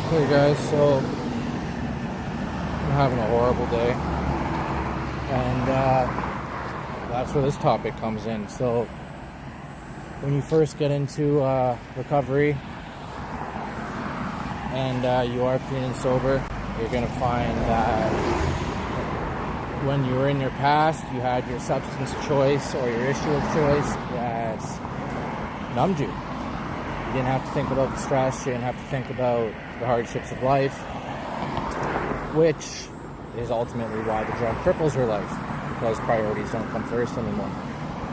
Hey guys, so I'm having a horrible day, and that's where this topic comes in. So, when you first get into recovery and you are clean and sober, you're going to find that when you were in your past, you had your substance of choice or your issue of choice that numbed you. You didn't have to think about the stress, you didn't have to think about the hardships of life, which is ultimately why the drug cripples your life, because priorities don't come first anymore.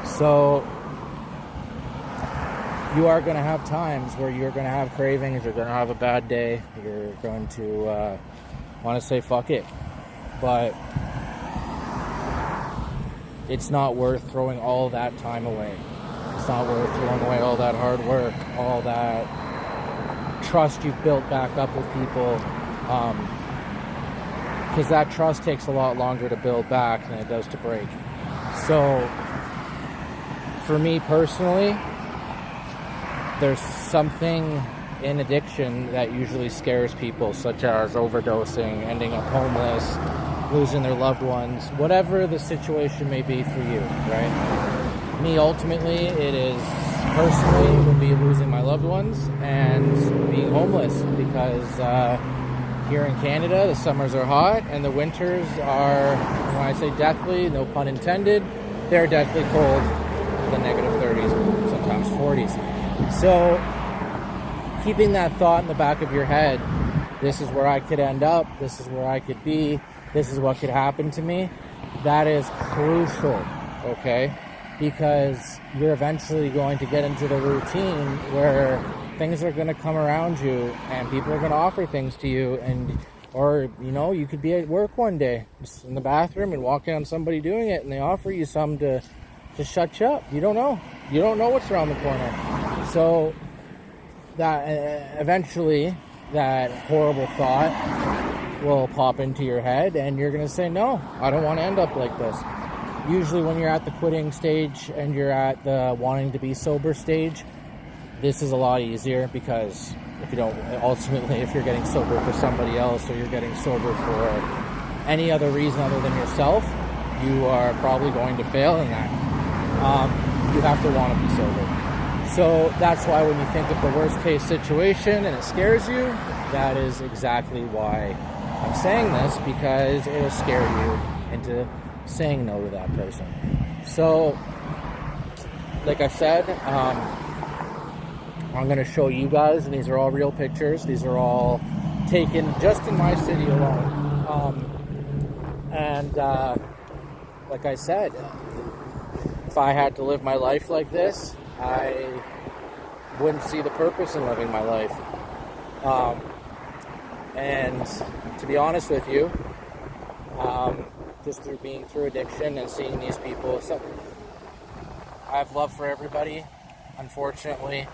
So you are going to have times where you're going to have cravings, you're going to have a bad day, you're going to want to say fuck it, but it's not worth throwing all that time away. It's not worth throwing away all that hard work, all that trust you've built back up with people, because that trust takes a lot longer to build back than it does to break. So for me personally, there's something in addiction that usually scares people, such as overdosing, ending up homeless, losing their loved ones, whatever the situation may be for you, right? Me, ultimately, it would be losing my loved ones and being homeless, because here in Canada, the summers are hot and the winters are, when I say deathly, no pun intended, they're deathly cold, the negative 30s, sometimes 40s. So keeping that thought in the back of your head, this is where I could end up, this is where I could be, this is what could happen to me, that is crucial, okay? Because you're eventually going to get into the routine where things are going to come around you and people are going to offer things to you, or you could be at work one day just in the bathroom and walk in on somebody doing it and they offer you some to shut you up. You don't know what's around the corner. So that eventually that horrible thought will pop into your head and you're going to say, no, I don't want to end up like this. Usually when you're at the quitting stage and you're at the wanting to be sober stage, this is a lot easier, because if you're getting sober for somebody else or you're getting sober for any other reason other than yourself, you are probably going to fail in that. You have to want to be sober. So that's why when you think of the worst case situation and it scares you, that is exactly why I'm saying this, because it'll scare you into saying no to that person. So, like I said, I'm going to show you guys, and these are all real pictures. These are all taken just in my city alone. Like I said, if I had to live my life like this, I wouldn't see the purpose in living my life. And to be honest with you, just through being through addiction and seeing these people, so I have love for everybody. Unfortunately,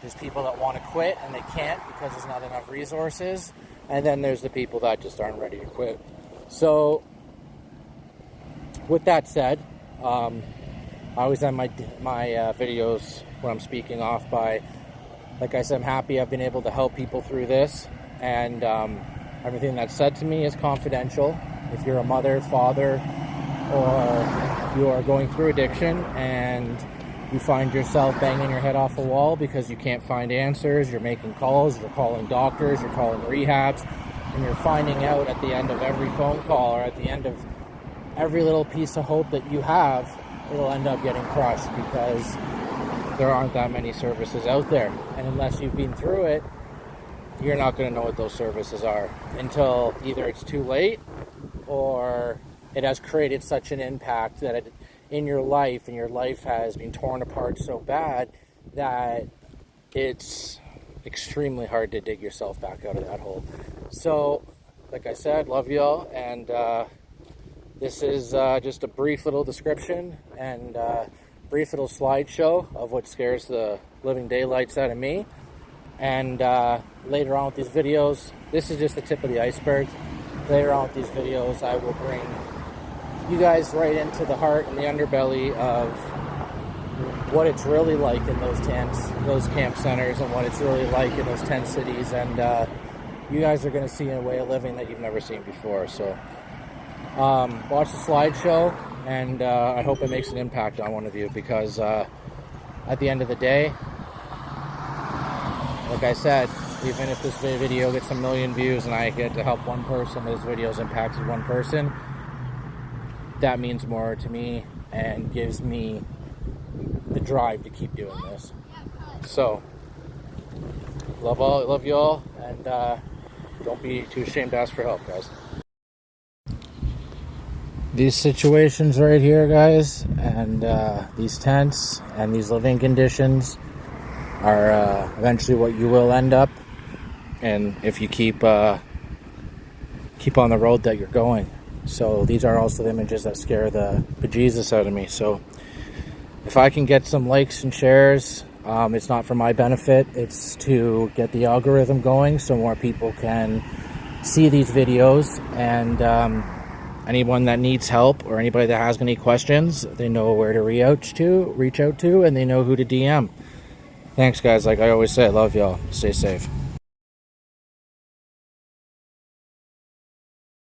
there's people that want to quit and they can't because there's not enough resources, and then there's the people that just aren't ready to quit. So with that said, I always end my videos when I'm speaking off by, like I said, I'm happy I've been able to help people through this, and everything that's said to me is confidential. If you're a mother, father, or you are going through addiction and you find yourself banging your head off a wall because you can't find answers, you're making calls, you're calling doctors, you're calling rehabs, and you're finding out at the end of every phone call or at the end of every little piece of hope that you have, it'll end up getting crushed because there aren't that many services out there. And unless you've been through it, you're not going to know what those services are until either it's too late or it has created such an impact that in your life, and your life has been torn apart so bad that it's extremely hard to dig yourself back out of that hole. So, like I said, love y'all, and this is just a brief little description and brief little slideshow of what scares the living daylights out of me. And later on with these videos, this is just the tip of the iceberg. Later on with these videos, I will bring you guys right into the heart and the underbelly of what it's really like in those tents, those camp centers, and what it's really like in those tent cities, and you guys are going to see a way of living that you've never seen before. So watch the slideshow, and I hope it makes an impact on one of you, because at the end of the day, like I said, even if this video gets 1 million views and I get to help one person, this video's impacted one person, that means more to me and gives me the drive to keep doing this. So love you all, and don't be too ashamed to ask for help, guys. These situations right here, guys, and these tents and these living conditions are eventually what you will end up, and if you keep on the road that you're going. So these are also the images that scare the bejesus out of me. So if I can get some likes and shares, it's not for my benefit, it's to get the algorithm going so more people can see these videos, and anyone that needs help or anybody that has any questions, they know where to reach out to, and they know who to DM. Thanks, guys. Like I always say, I love y'all. Stay safe.